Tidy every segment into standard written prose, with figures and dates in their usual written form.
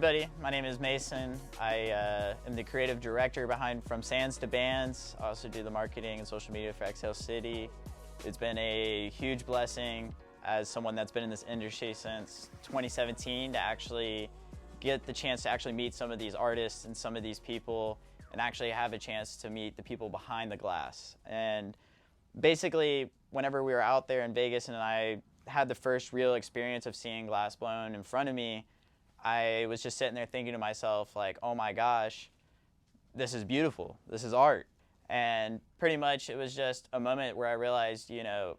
everybody, my name is Mason. I am the creative director behind From Sands to Bands. I also do the marketing and social media for Exhale City. It's been a huge blessing as someone that's been in this industry since 2017 to actually get the chance to actually meet some of these artists and some of these people and actually have a chance to meet the people behind the glass. And basically, whenever we were out there in Vegas and I had the first real experience of seeing glass blown in front of me, I was just sitting there thinking to myself, like, oh my gosh, this is beautiful. This is art. And pretty much it was just a moment where I realized, you know,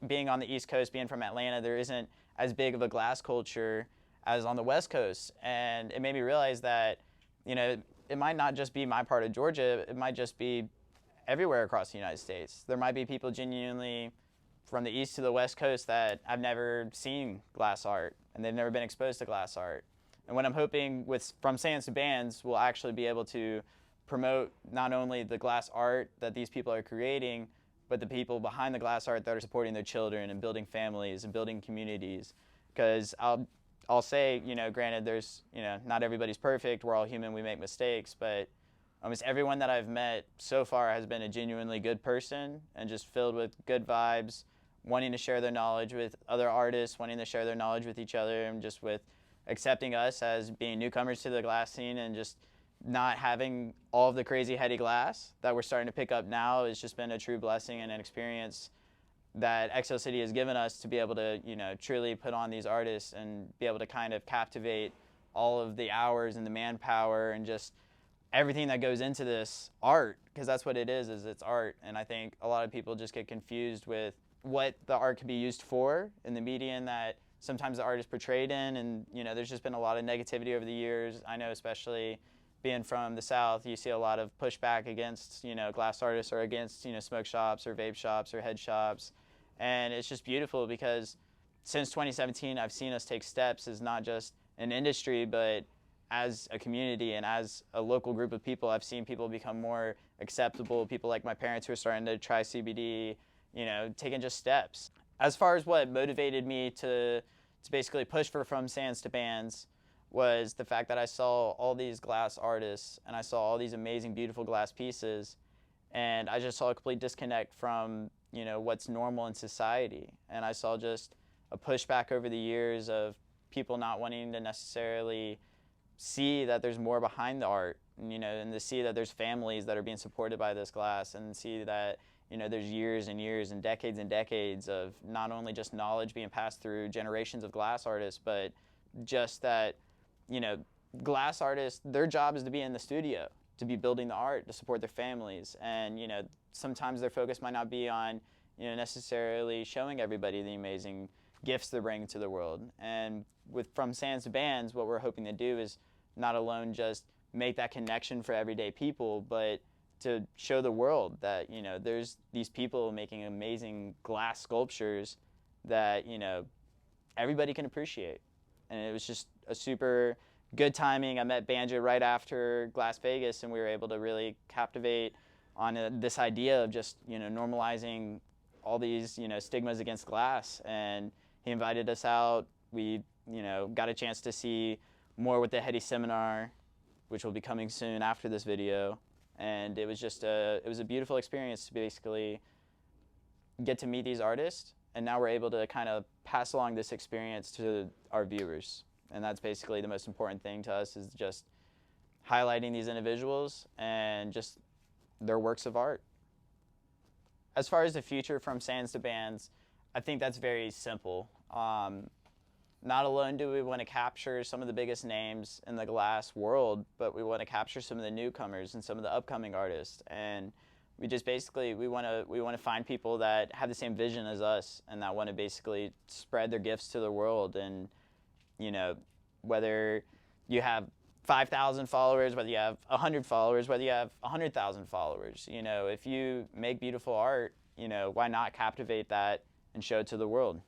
being on the East Coast, being from Atlanta, there isn't as big of a glass culture as on the West Coast. And it made me realize that, you know, it might not just be my part of Georgia, it might just be everywhere across the United States. There might be people genuinely from the East to the West Coast that I've never seen glass art and they've never been exposed to glass art. And what I'm hoping with From Sands to Bands, we'll actually be able to promote not only the glass art that these people are creating, but the people behind the glass art that are supporting their children and building families and building communities. Because I'll say, you know, granted, there's, you know, not everybody's perfect. We're all human. We make mistakes. But almost everyone that I've met so far has been a genuinely good person and just filled with good vibes, wanting to share their knowledge with other artists, wanting to share their knowledge with each other, and just with accepting us as being newcomers to the glass scene and just not having all of the crazy heady glass that we're starting to pick up now. Has just been a true blessing and an experience that Exhale City has given us to be able to, you know, truly put on these artists and be able to kind of captivate all of the hours and the manpower and just everything that goes into this art, because that's what it is it's art. And I think a lot of people just get confused with what the art can be used for in the medium that sometimes the art is portrayed in. And, you know, there's just been a lot of negativity over the years. I know, especially being from the South, you see a lot of pushback against, you know, glass artists or against, you know, smoke shops or vape shops or head shops. And it's just beautiful because since 2017, I've seen us take steps as not just an industry, but as a community and as a local group of people. I've seen people become more acceptable, people like my parents who are starting to try CBD, you know, taking just steps. As far as what motivated me to basically push for From Sands to Bands was the fact that I saw all these glass artists and I saw all these amazing, beautiful glass pieces, and I just saw a complete disconnect from, you know, what's normal in society. And I saw just a pushback over the years of people not wanting to necessarily see that there's more behind the art, and, you know, and to see that there's families that are being supported by this glass, and see that, you know, there's years and years and decades of not only just knowledge being passed through generations of glass artists, but just that, you know, glass artists, their job is to be in the studio, to be building the art, to support their families. And, you know, sometimes their focus might not be on, you know, necessarily showing everybody the amazing gifts they're bringing to the world. And with From Sands to Bands, what we're hoping to do is not alone just make that connection for everyday people, but to show the world that, you know, there's these people making amazing glass sculptures that, you know, everybody can appreciate. And it was just a super good timing. I met Banjo right after Glass Vegas, and we were able to really captivate on this idea of just, you know, normalizing all these, you know, stigmas against glass. And he invited us out. We, you know, got a chance to see more with the Heady seminar, which will be coming soon after this video. And it was just it was a beautiful experience to basically get to meet these artists. And now we're able to kind of pass along this experience to our viewers. And that's basically the most important thing to us, is just highlighting these individuals and just their works of art. As far as the future From Sands to Bands, I think that's very simple. Not alone do we want to capture some of the biggest names in the glass world, but we want to capture some of the newcomers and some of the upcoming artists. And we just basically, we want to find people that have the same vision as us and that want to basically spread their gifts to the world. And, you know, whether you have 5,000 followers, whether you have 100 followers, whether you have 100,000 followers, you know, if you make beautiful art, you know, why not captivate that and show it to the world?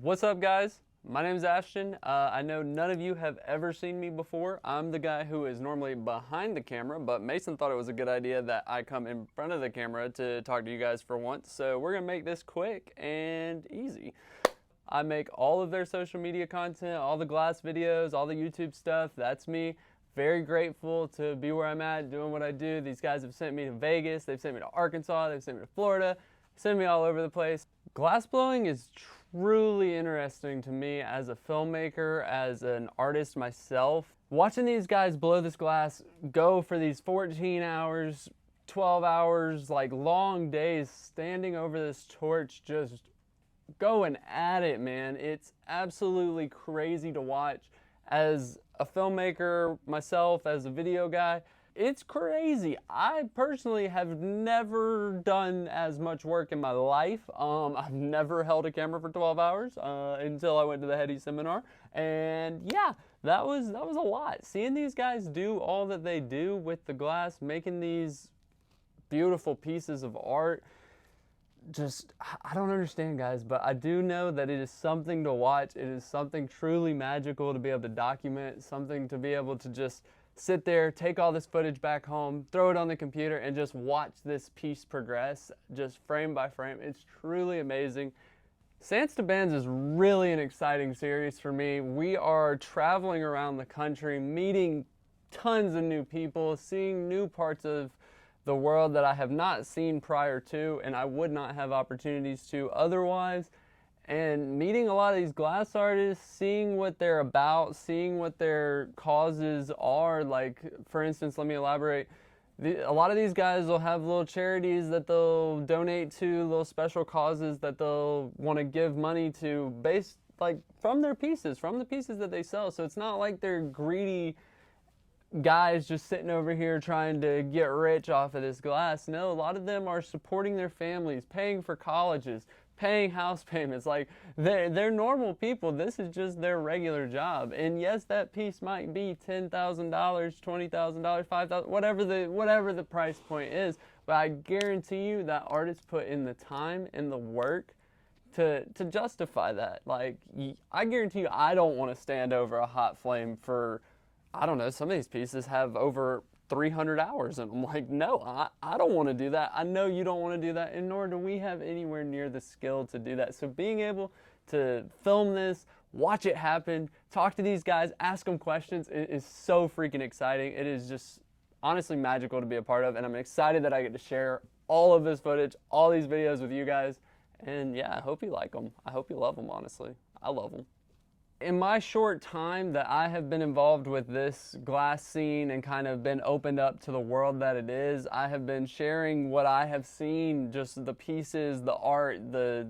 What's up, guys? My name's Ashton. I know none of you have ever seen me before. I'm the guy who is normally behind the camera, but Mason thought it was a good idea that I come in front of the camera to talk to you guys for once. So we're gonna make this quick and easy. I make all of their social media content, all the glass videos, all the YouTube stuff. That's me. Very grateful to be where I'm at, doing what I do. These guys have sent me to Vegas, they've sent me to Arkansas, they've sent me to Florida, sent me all over the place. Glass blowing is truly interesting to me as a filmmaker, as an artist myself. Watching these guys blow this glass, go for these 14 hours, 12 hours, like long days, standing over this torch, just going at it, man. It's absolutely crazy to watch. As a filmmaker myself, as a video guy, it's crazy. I personally have never done as much work in my life. I've never held a camera for 12 hours until I went to the Hetty seminar. And yeah, that was a lot. Seeing these guys do all that they do with the glass, making these beautiful pieces of art, just, I don't understand, guys, but I do know that it is something to watch. It is something truly magical to be able to document, something to be able to just sit there, take all this footage back home, throw it on the computer, and just watch this piece progress, just frame by frame. It's truly amazing. Sands to Bands is really an exciting series for me. We are traveling around the country, meeting tons of new people, seeing new parts of the world that I have not seen prior to, and I would not have opportunities to otherwise. And meeting a lot of these glass artists, seeing what they're about, seeing what their causes are. Like, for instance, let me elaborate. A lot of these guys will have little charities that they'll donate to, little special causes that they'll want to give money to, based like from their pieces, from the pieces that they sell. So it's not like they're greedy guys just sitting over here trying to get rich off of this glass. No, a lot of them are supporting their families, paying for colleges, paying house payments. Like, they're normal people. This is just their regular job. And yes, that piece might be $10,000, $20,000, $5,000, whatever the price point is. But I guarantee you that artists put in the time and the work to justify that. Like, I guarantee you, I don't want to stand over a hot flame for, I don't know, some of these pieces have over 300 hours, and I'm like, no, I don't want to do that. I know you don't want to do that, and nor do we have anywhere near the skill to do that. So being able to film this, watch it happen, talk to these guys, ask them questions, it is so freaking exciting. It is just honestly magical to be a part of, and I'm excited that I get to share all of this footage, all these videos with you guys. And yeah, I hope you like them. I hope you love them, honestly. I love them. In my short time that I have been involved with this glass scene and kind of been opened up to the world that it is, I have been sharing what I have seen, just the pieces, the art, the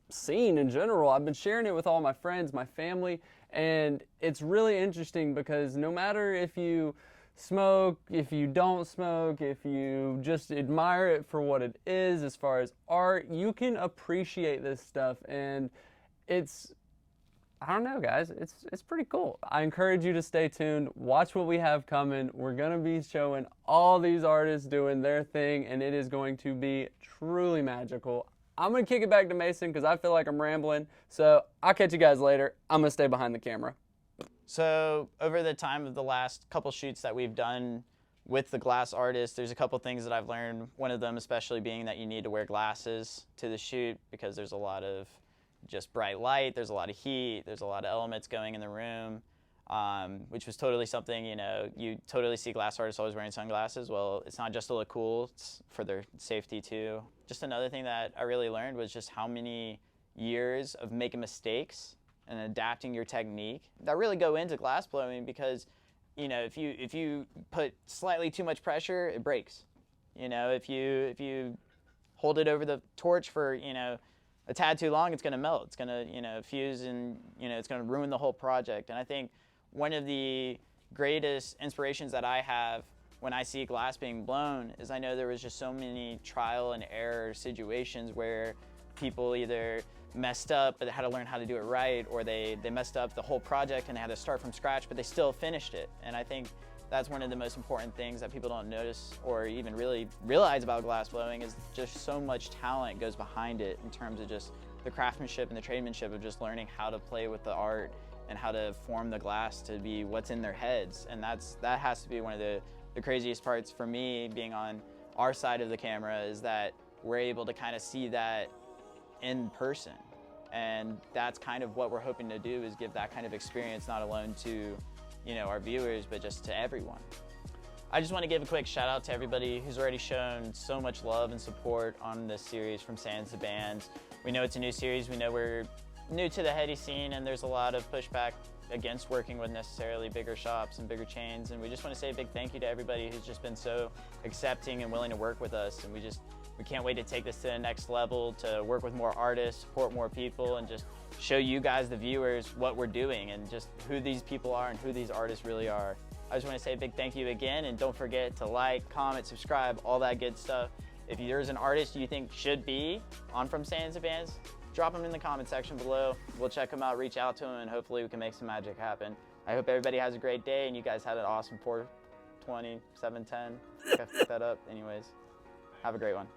scene in general. I've been sharing it with all my friends, my family, and it's really interesting because no matter if you smoke, if you don't smoke, if you just admire it for what it is as far as art, you can appreciate this stuff, and it's, I don't know, guys, it's pretty cool. I encourage you to stay tuned, watch what we have coming. We're gonna be showing all these artists doing their thing, and it is going to be truly magical. I'm gonna kick it back to Mason because I feel like I'm rambling, so I'll catch you guys later. I'm gonna stay behind the camera. So over the time of the last couple shoots that we've done with the glass artists, there's a couple things that I've learned. One of them especially being that you need to wear glasses to the shoot because there's a lot of just bright light, there's a lot of heat, there's a lot of elements going in the room, which was totally something, you know, you totally see glass artists always wearing sunglasses. Well, it's not just to look cool, it's for their safety too. Just another thing that I really learned was just how many years of making mistakes and adapting your technique that really go into glass blowing, because, you know, if you put slightly too much pressure, it breaks. You know, if you hold it over the torch for, you know, a tad too long, it's going to melt. It's going to, you know, fuse, and, you know, it's going to ruin the whole project. And I think one of the greatest inspirations that I have when I see glass being blown is I know there was just so many trial and error situations where people either messed up but they had to learn how to do it right, or they messed up the whole project and they had to start from scratch, but they still finished it. And I think that's one of the most important things that people don't notice or even really realize about glass blowing, is just so much talent goes behind it in terms of just the craftsmanship and the tradesmanship of just learning how to play with the art and how to form the glass to be what's in their heads. And that has to be one of the craziest parts for me being on our side of the camera, is that we're able to kind of see that in person. And that's kind of what we're hoping to do, is give that kind of experience not alone to, you know, our viewers, but just to everyone. I just want to give a quick shout out to everybody who's already shown so much love and support on this series, From Sands to Bands. We know it's a new series, we know we're new to the heady scene, and there's a lot of pushback against working with necessarily bigger shops and bigger chains, and we just want to say a big thank you to everybody who's just been so accepting and willing to work with us, and we can't wait to take this to the next level, to work with more artists, support more people, and just show you guys, the viewers, what we're doing and just who these people are and who these artists really are. I just want to say a big thank you again, and don't forget to like, comment, subscribe, all that good stuff. If there's an artist you think should be on From Sands to Bands, drop them in the comment section below. We'll check them out, reach out to them, and hopefully we can make some magic happen. I hope everybody has a great day, and you guys had an awesome 420, 710. I fucked that up. Anyways, have a great one.